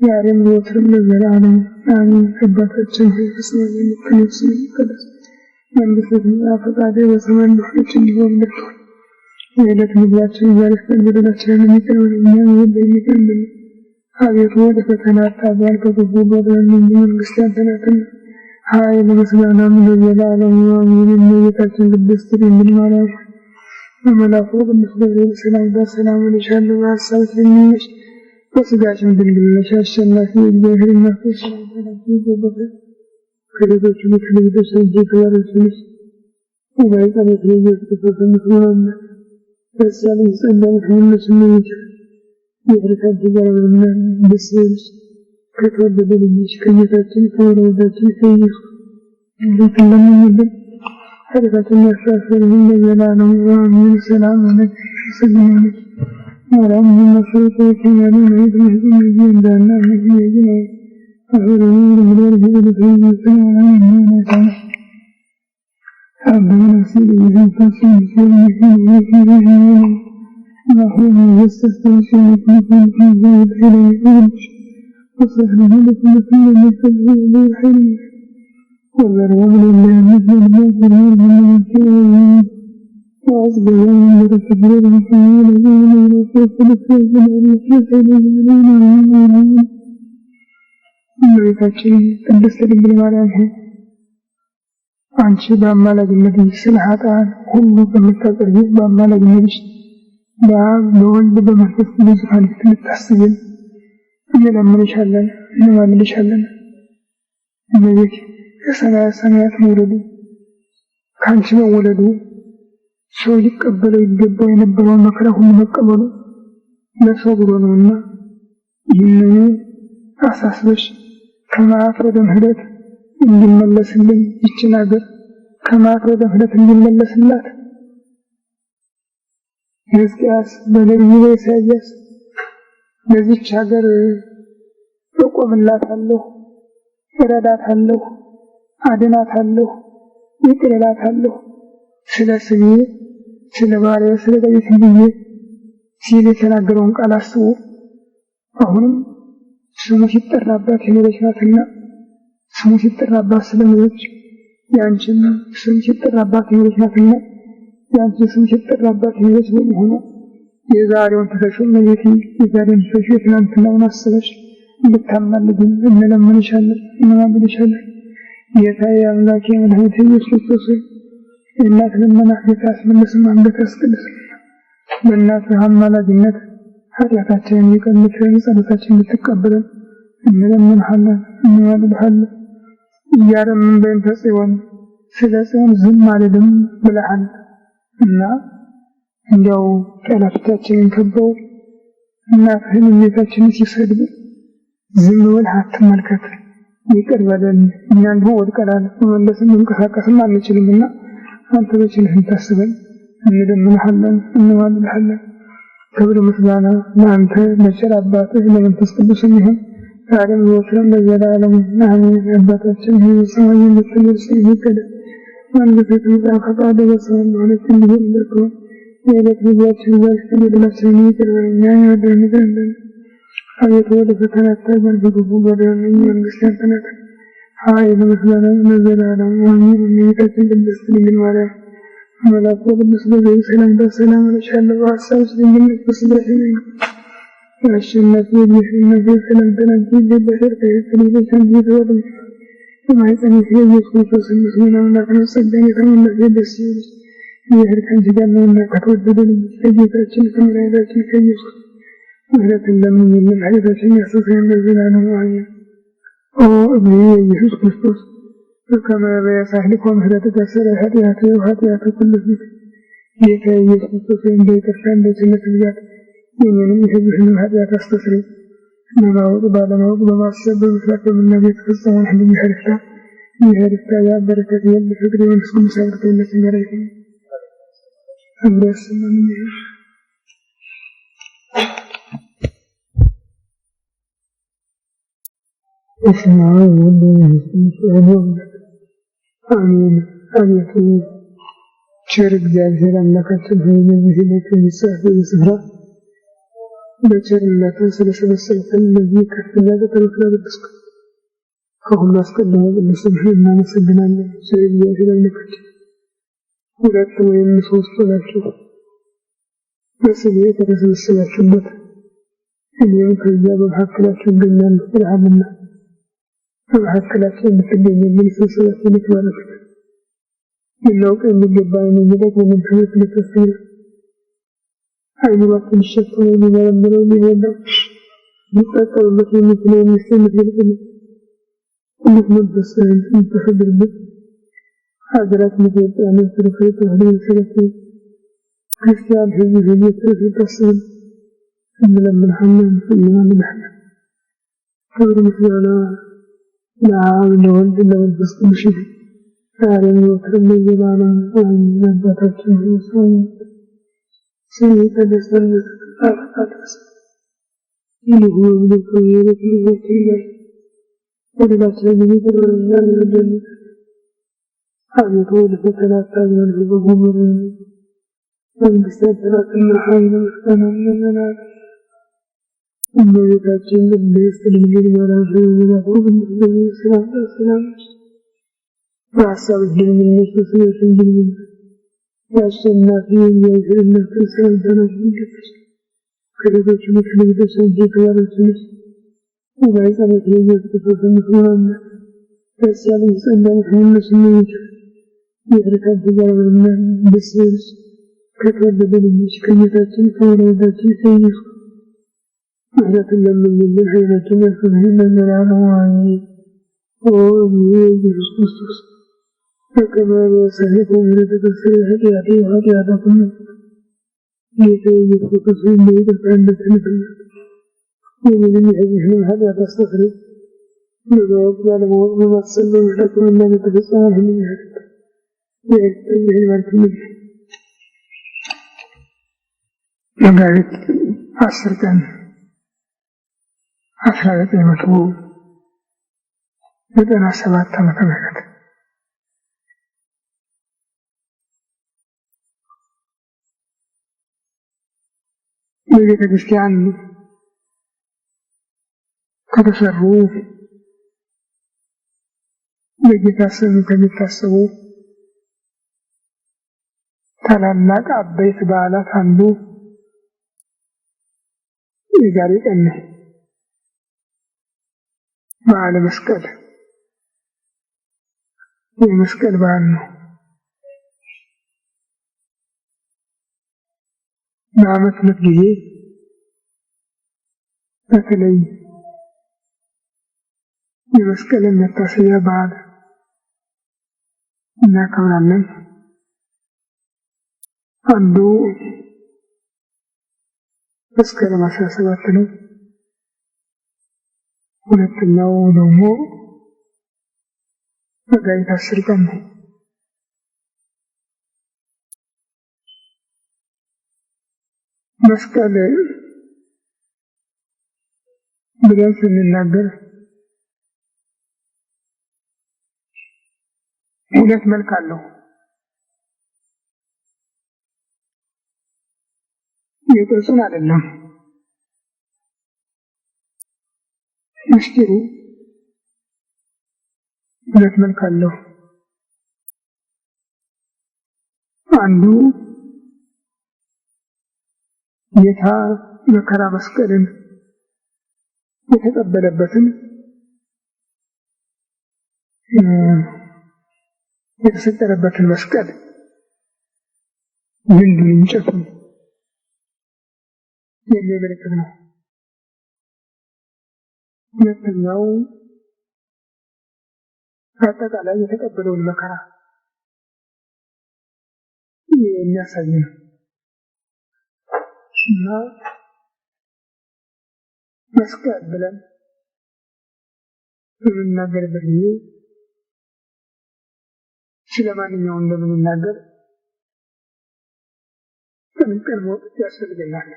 ዛሬም ዘወትርም ለዘላለሙ አሜን። አባታችን ሆይ በሰማይ የምትኖር ስምህ ይቀደስ፣ መንግሥትህ ትምጣ፣ ፈቃድህ በሰማይ እንደሆነች እንዲሁ በምድር ትሁን። የዕለት ምግባችንን ዛሬ ስጠን፣ በደላችንን ይቅር በለን እኛም ይቅር እንደምንል። አቤቱ ወደ ፈተና አታግባን፣ ከክፉ አድነን እንጂ መንግሥት ያንተ ናትና ኃይል ምስጋናም ለዘላለሙ አሜን። እመቤታችን ቅድስት ድንግል ማርያም በመልአኩ ቅዱስ ገብርኤል ሰላምታ ሰላም እልሻለሁ፣ በሐሳብሽ ድንግል ነሽ፣ በሥጋሽም ድንግል ነሽ። አሸናፊ የእግዚአብሔር እናት ሆይ ሰላምታ ላንቺ ይገባሻል። ከሴቶች ሁሉ ተለይተሽ አንቺ የተባረክሽ ነሽ፣ የማኅፀንሽ ፍሬ ኢየሱስ ክርስቶስ የተባረከ ነው። ደስ ያለሽ ጸጋን ሁሉስ እመቤቴ የፍሬታን ተጋራና ደስ ይበልሽ ከተወደደ ልጅሽ ከጌታችን ከወዳጃችን ከኢየሱስ ክርስቶስ ለምኝልን ኃጢአታችንን ያስተሰርይልን ለዘላለሙ አሜን። ሰላም ለኪ ولم يمسك كما نهيت من الجند أنه يجمع أهلهم بالله بالخير سلام عليكم عبد نفسي بهم فسوس المكين نحن يستستوشي بكم في ذات إليه وسهل لكم كل مثل بالحلم وذروا لله مثل الموت من الكون وأصبحوا مرتبين محمول من وكيف لكيف لكيف لكيف እመቤታችን ቅድስት ድንግል ማርያም ሆይ አንቺ በአማላጅነትሽ ስለ ኃጥአን ሁሉ በምታቀርቢው በአማላጅነትሽ በአብ በወልድ በመንፈስ ቅዱስ ዙፋን ፊት ልታስቢን እንለምንሻለን እንማልድሻለን። እመቤቴ ከሰማያት ሰማያት መውረዱ ከአንቺ መወለዱ ሰው ሊቀበለው ይገባው የነበረውን መከራ ሁሉ መቀበሉ ለሰው ብሎ ነውና ይህንን አሳስበሽ ከመዓት ወደ ምሕረት እንዲመለስልን ይችን ሀገር ከመዓት ወደ ምሕረት እንዲመለስላት ሕዝቅያስ በነቢዩ ኢሳይያስ ለዚች ሀገር እቆምላታለሁ፣ እረዳታለሁ፣ አድናታለሁ፣ ይቅር እላታለሁ ስለ ስሜ ስለ ባሪያዬ ስለ ዳዊት ብዬ ሲል የተናገረውን ቃል አስቡ። አሁንም ስሙ ሲጠራባት የኖረች ናትና ስሙ ሲጠራባት ስለኖረች ያንቺም ስም ሲጠራባት የኖረች ናትና ያንቺ ስም ሲጠራባት የኖረች በመሆኑ የዛሬውን ትተሽው እመቤቴ የዛሬውን ትተሽው የትናንትናውን አስበሽ እንድታማልጅን እንለምንሻለን እንማልድሻለን። ጌታዬ አምላኬ መድኃኒቴ ኢየሱስ ክርስቶስ የእናት ልመና ጌታ አስመልስም አንገት አስቀድስም በእናትህ አማላጅነት ኃጢአታችንን ይቅር እንድትለን ጸሎታችንን እንድትቀበለን እንለምንሃለን እንማልድሃለን። እያረምን በእንተ ጽዮን ስለ ጽዮን ዝም አልልም ብለሃል እና እንዲያው ጠላቶቻችንን ከበው እናትህን እመቤታችንን ሲሰድቡ ዝም ብለህ አትመልከት፣ ይቅር በለን። እኛ እንዲሁ ወድቀናል፣ መመለስም መንቀሳቀስም አንችልምና አንተ በችልህ እንታስበን እንለምንሃለን እንማልድሃለን። ክብር ምስጋና ለአንተ ለቸር አባትህ ለመንፈስ ቅዱስም ይሁን ዛሬም ዘወትርም ለዘላለሙ አሜን። አባታችን ሆይ በሰማይ የምትኖር ስምህ ይቀደስ፣ መንግሥትህ ትምጣ፣ ፈቃድህ በሰማይ እንደሆነች እንዲሁ በምድር የዕለት ምግባችንን ዛሬ ስጠን፣ በደላችንን ይቅር በለን እኛም የበደሉንን እንደምን። አቤቱ ወደ ፈተና አታግባን ከክፉ አድነን፣ መንግሥት ያንተ ናት፣ ኃይል ምስጋናም ለዘላለሙ አሜን። እመቤታችን ቅድስት ድንግል ማርያም መልአኩ ቅዱስ ገብርኤል ሰላምታ ሰላም እልሻለሁ፣ በሐሳብሽ ድንግል ነሽ፣ በሥጋሽም ድንግል ነሽ። አሸናፊ የእግዚአብሔር ሰላምታ ላንቺ ይገባሻል። ከሴቶች አንቺ የተባረክሽ የማኅፀንሽ የኢየሱስ ክርስቶስ ምስጉን አምላክ ነው። ጸጋን የተሞላሽ ደስ ይበልሽ፣ እግዚአብሔር ከአንቺ ጋር ነውና ከተወደደ ልጅሽ ከጌታችን ከመድኃኒታችን ከኢየሱስ ምሕረትን ለምኝልን ኃጢአታችንን ያስተሰርይልን ለዘላለሙ አሜን። ኦ እግዚእ ኢየሱስ ክርስቶስ ከመ በሳህልኮ ምሕረትከ ተሰረይ ኃጢአቴ ወኃጢአተ ኩሉ ሕዝብ። ጌታ ኢየሱስ ክርስቶስ እንደ ይቅርታ እንደ ቸርነትህ ብዛት የእኔንም የሕዝብህንም ኃጢአት አስተስርይ። በማወቅ ባለማወቅ በማሰብ በመስራት በመናገር የተፈጸመውን ሁሉ ይቅር ይፍታ። የአብ በረከት የወልድ ፍቅር የመንፈስ ቅዱስ ኅብረት ከሁላችን ጋር ይሁን። አብሮ ያሰማን። በስመ አብ ወወልድ ወመንፈስ ቅዱስ አሐዱ አምላክ አሜን። አቤቱ ቸር እግዚአብሔር አምላካችን ሆይ በዚህ ዕለት በዚህ ስፍራ በቸርነትህ ስለሰበሰብከን ለዚህ ከፍ ያለ ቀጠሮ ስላደረስከን ከሁሉ አስቀድሞ ቅዱስ ስምህን እናመሰግናለን። ቸር እግዚአብሔር አምላካችን ሁለት ወይም ሦስት ሆናችሁ በስሜ ከተሰበሰባችሁበት እኔም ከዚያ በመካከላችሁ እገኛለሁ ብለሃልና በመካከላችን የምትገኝልን ስብሰባችን የተባረከች ልናውቅ የሚገባንን የሚጠቅመንን ትምህርት ልታስተምር አይምሯችን ሊሸፍነው ሊመረምረው ሊሞላው ሊጠቀምበት የሚችለው ሚስጥር የምትገልጽልን ቅዱስ መንፈስህን የምታሳድርብን ሀገራችን ኢትዮጵያንን ስለ ፍሬ ተዋሕዶ የመሰረትን ክርስቲያን ሕዝብ የትርፍ ልታስብን እንለምንሃለን እንማልድሃለን። ክብር ምስጋና ለአብ ለወልድ ለመንፈስ ቅዱስ ይሁን ዛሬም ዘወትርም ለዘላለሙ አሜን። አባታችን ሆይ ስምህ ይቀደስ አድረስ ይህ ምልክ የቤት ወደላችን የሚደረና ለደን አቤቱ ወደ ፈተና አታግባን በጉመር መንግስት ተራትና ኃይል ምስጋና እመቤታችን ቅድስት ድንግል ማርያም ሰላም በሀሳብሽ ድንግል ነሽ፣ በሥጋሽ ድንግል ነሽ። የአሸናፊ የእግዚአብሔር እናት ሰላምታ ይገባሽ። ከሴቶች ሁሉ ተለይተሽ አንቺ የተባረክሽ ነሽ። የማኅፀንሽ ፍሬ የተቀደሰ ነውና ደስ ያለሽ ጸጋን ሁሉሽ እመቤቴ ከአንቺ ጋር ነውና ደስ ይበልሽ። ከተወደደ ልጅሽ ከጌታችን ከመድኃኒታችን ከኢየሱስ ምሕረትን ለምኝልን ኃይላችን ያስብልን ለዘላለሙ አሜን። ኦ ኢየሱስ ክርስቶስ በከመ በሰሕት ምሕረትከ ኃጢአቴ ወኃጢአተኩሉ ጌታ ኢየሱስ ክርስቶስ በይቅርታ እንድትልክልን የእኔንም የሕዝብህንም ኃጢአት አስተስርይ። በማወቅ ባለማወቅ በማሰብ በመሻትና በተፈጸመ ሁሉ ይህን ባርክልኝ። መጋቢት 10 ቀን 1997 ዓመተ ምህረት በቤተ ክርስቲያን ከተሰሩ በጌታ ስም ከሚታሰቡ ታላላቅ አበይት በዓላት አንዱ የዛሬ ቀን ነው። በዓለ መስቀል የመስቀል በዓል ነው። በዓመት ሁለት ጊዜ በተለይ የመስቀልን መታሰቢያ በዓል እናከብራለን። አንዱ መስከረም 17 ነው። ሁለተኛው ደግሞ መጋቢት 10 ቀን ነው። መስቀል ብለን ስንናገር ሁለት መልክ አለው። የቅርጹን አይደለም ምስጢሩ ሁለት መልክ አለው። አንዱ ጌታ መከራ መስቀልን የተቀበለበትን የተሰቀለበትን መስቀል ግንዱን እንጨቱን የሚያመለክት ነው። ሁለተኛው አጠቃላይ የተቀበለውን መከራ የሚያሳይ ነው እና መስቀል ብለን በምንናገርበት ጊዜ ስለማንኛው እንደምንናገር ጥንቅቅ ማወቅ ያስፈልገናል።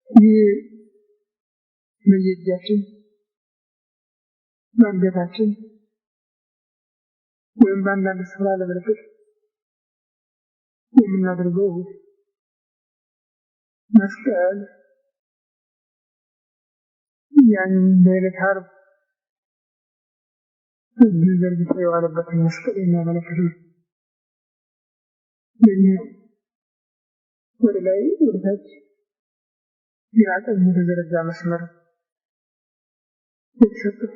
ይህ በየእጃችን በአንገታችን ወይም በአንዳንድ ስፍራ ለምልክት የምናደርገው መስቀል ያን በዕለተ ዓርብ እጁን ዘርግቶ የዋለበትን መስቀል የሚያመለክት ነው። ወደ ላይ ወደ ታች ግራ ቀኝ የተዘረጋ መስመር የተሰጠው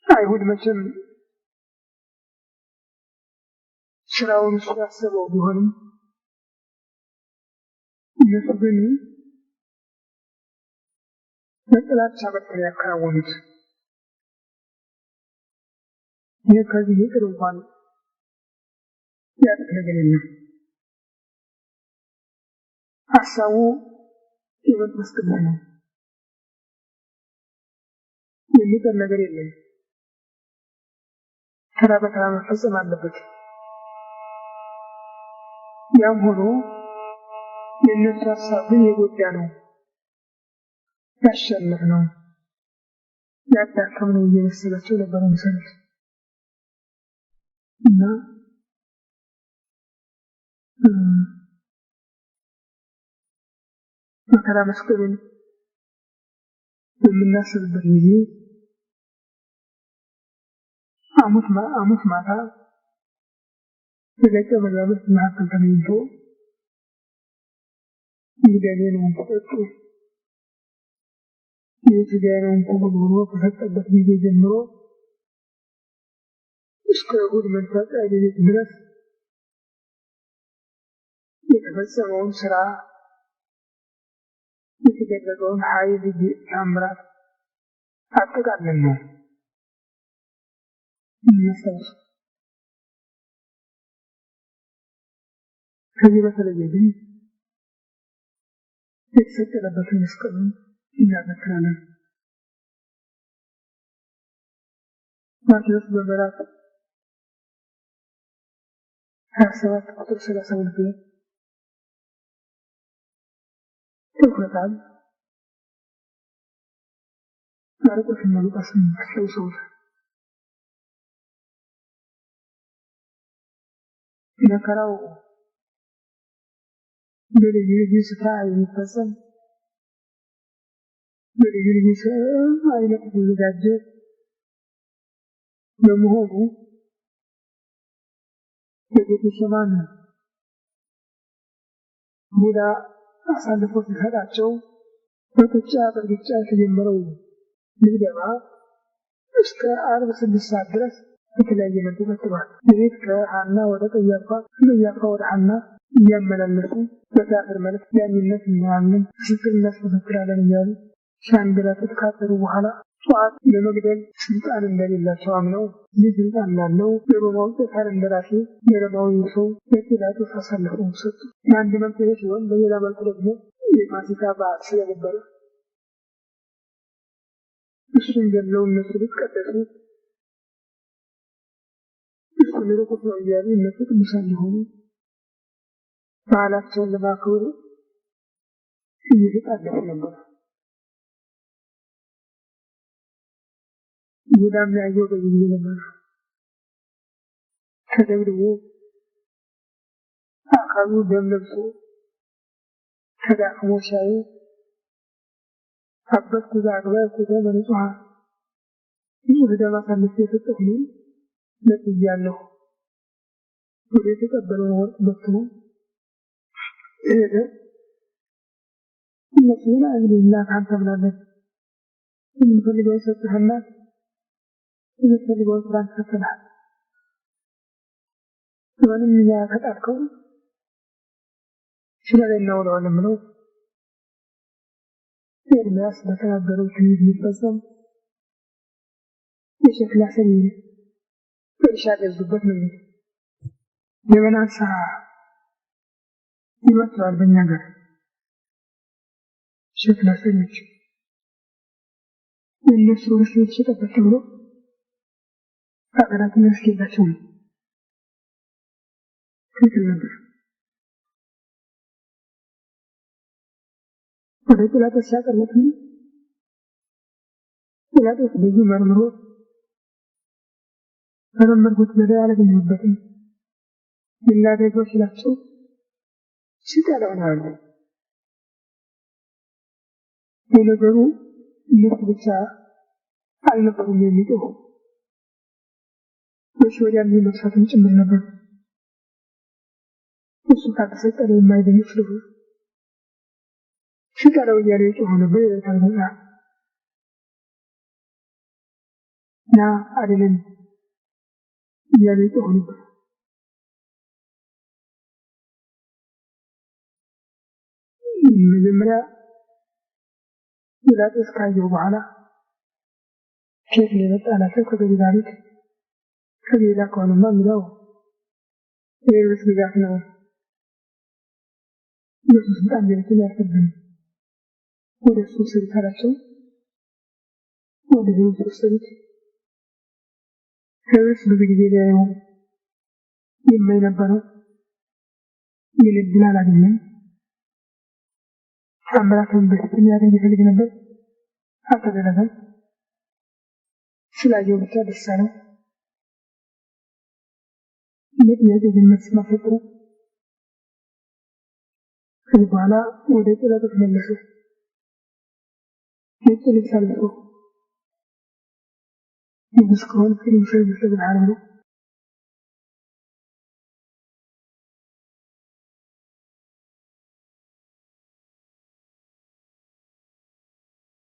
አይሁድ መቼም ስራውን እሱ ያሰበው ቢሆንም እነሱ ግን በጥላቻ በኩል ያከናወኑት ይህ ከዚህ ይቅር እንኳን ያሉት ነገር የለም። ሀሳቡ የመንፈስ ቅዱስ ነው። የሚቀር ነገር የለም። ተራ በተራ መፈጸም አለበት። ያም ሆኖ የእነሱ ሀሳብ ግን የጎዳ ነው፣ ያሸነፍ ነው፣ ያዳከም ነው እየመሰላቸው ነበር የሚሰሩት እና መከራ መስቀሉን በምናስብበት ጊዜ ሐሙስ ማታ በደቀ መዛሙርት መካከል ተገኝቶ ይደኔን ወንቁጠጡ የስጋዬን ወንቁ ብሎ ከሰጠበት ጊዜ ጀምሮ እስከ እሑድ መንፈቂያ ሌሊት ድረስ የተፈጸመውን ስራ የተደረገውን ኃይል ተአምራት አጠቃለን ነው የሚያስታውስ። ከዚህ በተለየ ግን የተሰቀለበትን መስቀሉን እናዘክራለን። ማቴዎስ በምዕራፍ 27 ቁጥር 32 ይፈታል። ማርቆስና ሉቃስም አስታውሰውታል። መከራው በልዩ ልዩ ስፍራ የሚፈጸም በልዩ ልዩ አይነት የተዘጋጀ በመሆኑ በጌቴሴማኒ ይሁዳ አሳልፎ ሲሰጣቸው በቁጫ የተጀመረው ድብደባ እስከ ዓርብ 6 ሰዓት ድረስ በተለያየ መልኩ ቀጥሏል። ሌሊት ከሐና ወደ ቀያፋ ወደ ሐና እያመላለሱ በቲያትር መልክ ዳኝነት እናያለን፣ ምስክር እናስመሰክራለን እያሉ ሲያንገላቱት ካደሩ በኋላ ጠዋት ለመግደል ስልጣን እንደሌላቸው አምነው ይህ ስልጣን ላለው የሮማው ቄሳር እንደራሴ የሮማዊ ሰው ለጲላጦስ አሳልፈው ሰጡ። በአንድ መልክ ሲሆን፣ በሌላ መልኩ ደግሞ የፋሲካ በዓል ስለነበረ እሱን ገድለው እነሱ ሊቀደሱ እሱን ርቁት ነው እያሉ እነሱ ቅዱሳን ሊሆኑ በዓላቸውን ለማክበር እየተጣደፉ ነበር። ይሁዳም ያየው በዚህ ጊዜ ነበር። ተደብድቦ አካሉ ደም ለብሶ ተዳክሞ ሲያዩ አበት ኩዛ በንጹሐን ይህ ደም አሳልፌ የሰጠሁኝ ለጥያለሁ ወደ የተቀበለውን ወርቅ በትኖ ሄደ። እነሱን አይልና ካንተ ብላለች የምንፈልገው ሰጥህና የምንፈልገው ስራን ሰጥተናል። ምንም ያከጣልከው ስለላይ እናውለዋለን ብለው ኤርምያስ በተናገረው ትንቢት ሊፈጸም የሸክላ ሰሪ እርሻ ገዙበት ነው። የበናሳ ይመስላል በእኛ ጋር ሸክላ ሰሪዎች የእነሱ ርስ የተሸጠበት ተብሎ ሀገራትን ያስኬዳቸው ነው። ትክክል ነበር። ወደ ጲላጦስ ሲያቀርቡት ጲላጦስ ብዙ መርምሮ በመመርኩት በላይ አላገኘሁበትም ላደርገው ሲላቸው ሲጠላው ነው ያሉ። የነገሩ እነሱ ብቻ አልነበሩም የሚጮሁ በሽወዲያ የሚመስላትም ጭምር ነበር። እሱ ካልተሰቀለ የማይገኙ ስለሆነ ሲጠላው እያለ የጮሁ ነበር። የታልመጣ ና አይደለም እያለ የጮሁ ነበር። መጀመሪያ ጲላጦስ ካየው በኋላ ከየት ነው የመጣላቸው? ከገሊላ ቤት። ከገሊላ ከሆነማ የሚለው የሄሮድስ ግዛት ነው፣ የሱ ስልጣን ሌሎችን ያስገብን ወደ እሱ ስልታላቸው ወደ ሄሮድስ ወሰዱት። ህብስ ብዙ ጊዜ ሊያየው የማይ ነበረው የልድል አላገኘም። ታምራትን በፊት የሚያገኝ ይፈልግ ነበር፣ አልተደረገም። ስላየው ብቻ ደስ አለው። የጥያቄ ግን መልስ ማሰጠሩ ከዚህ በኋላ ወደ ጥያቄ ተመለሰ። ነጭ ልብስ አልብሶ ንጉሥ ከሆንክ ልብስህ ብለሃል ብሎ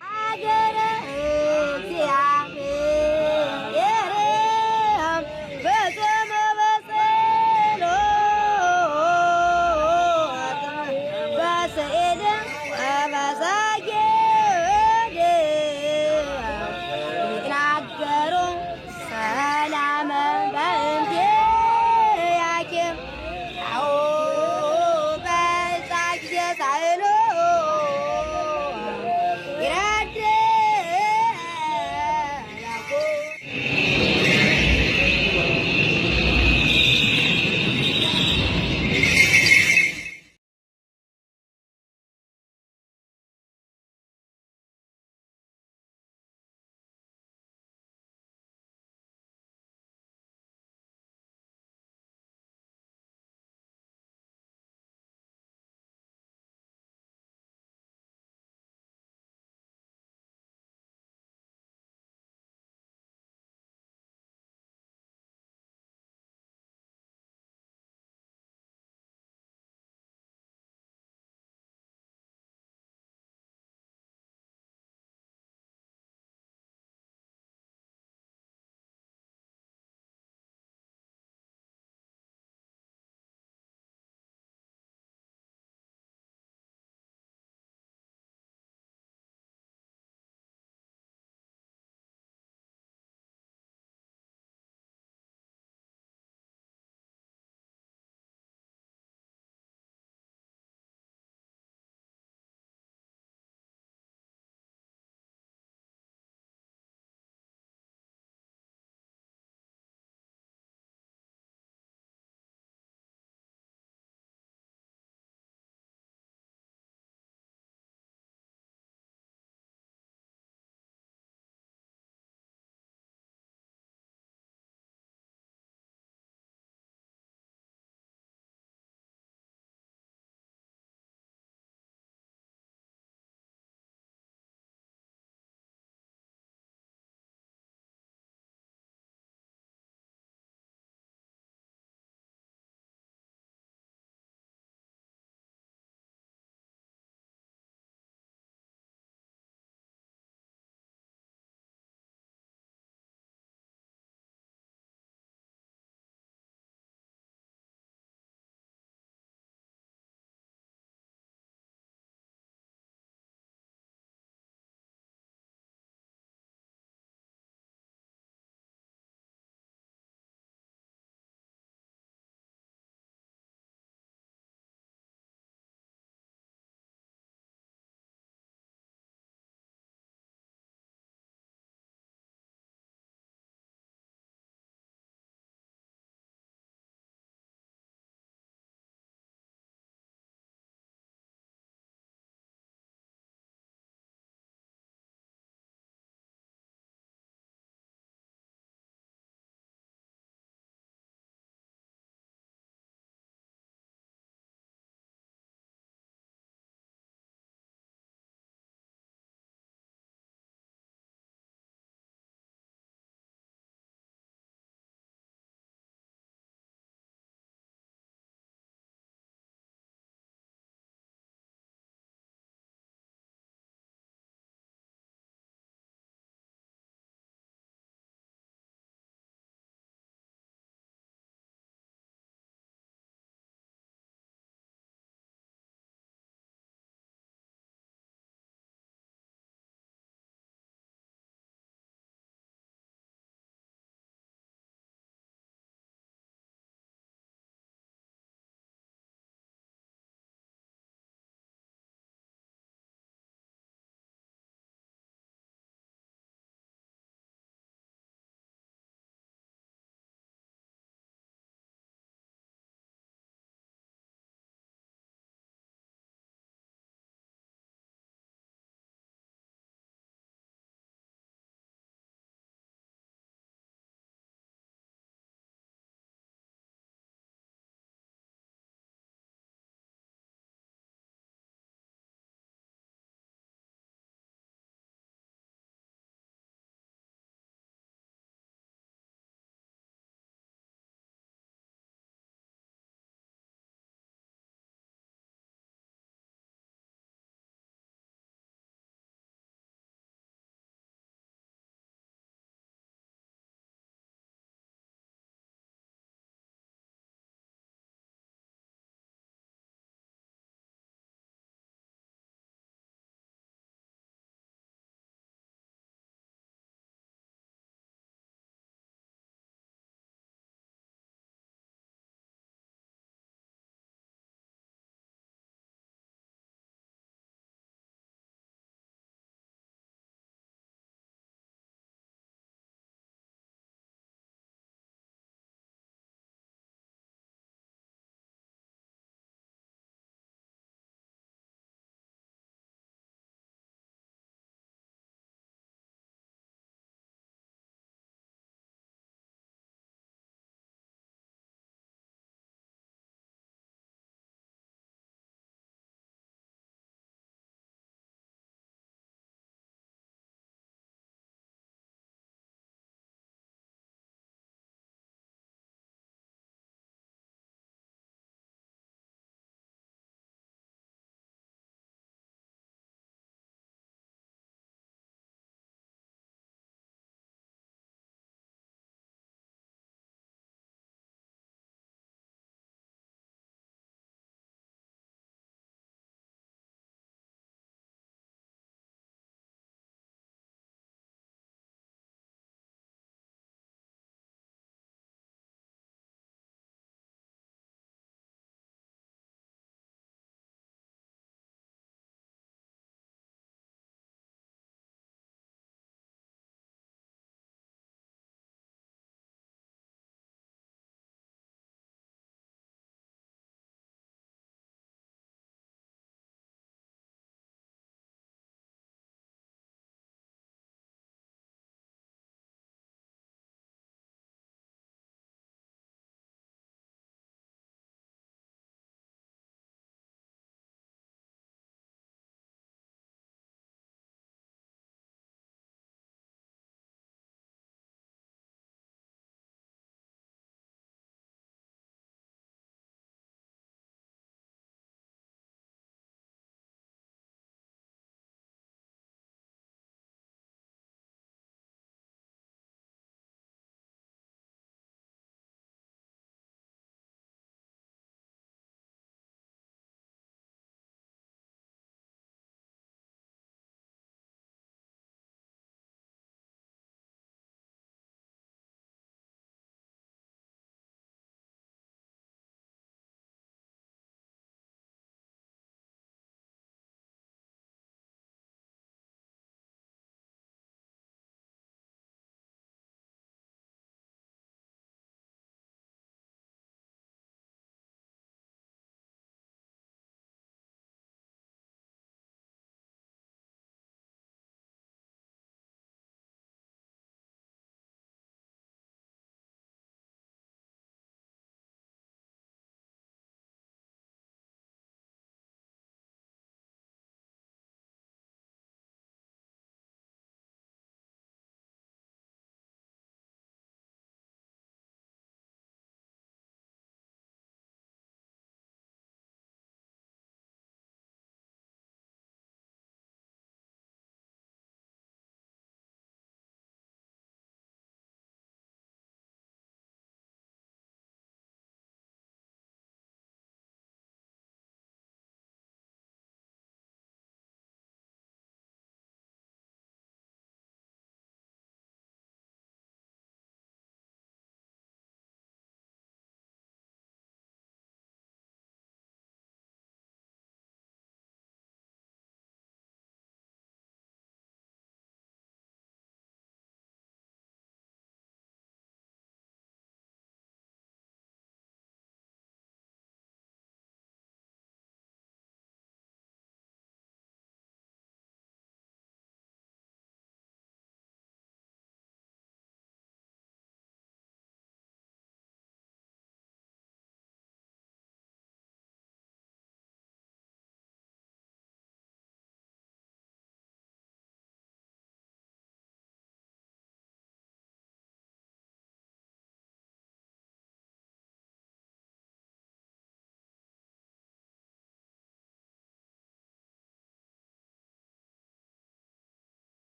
አገሬ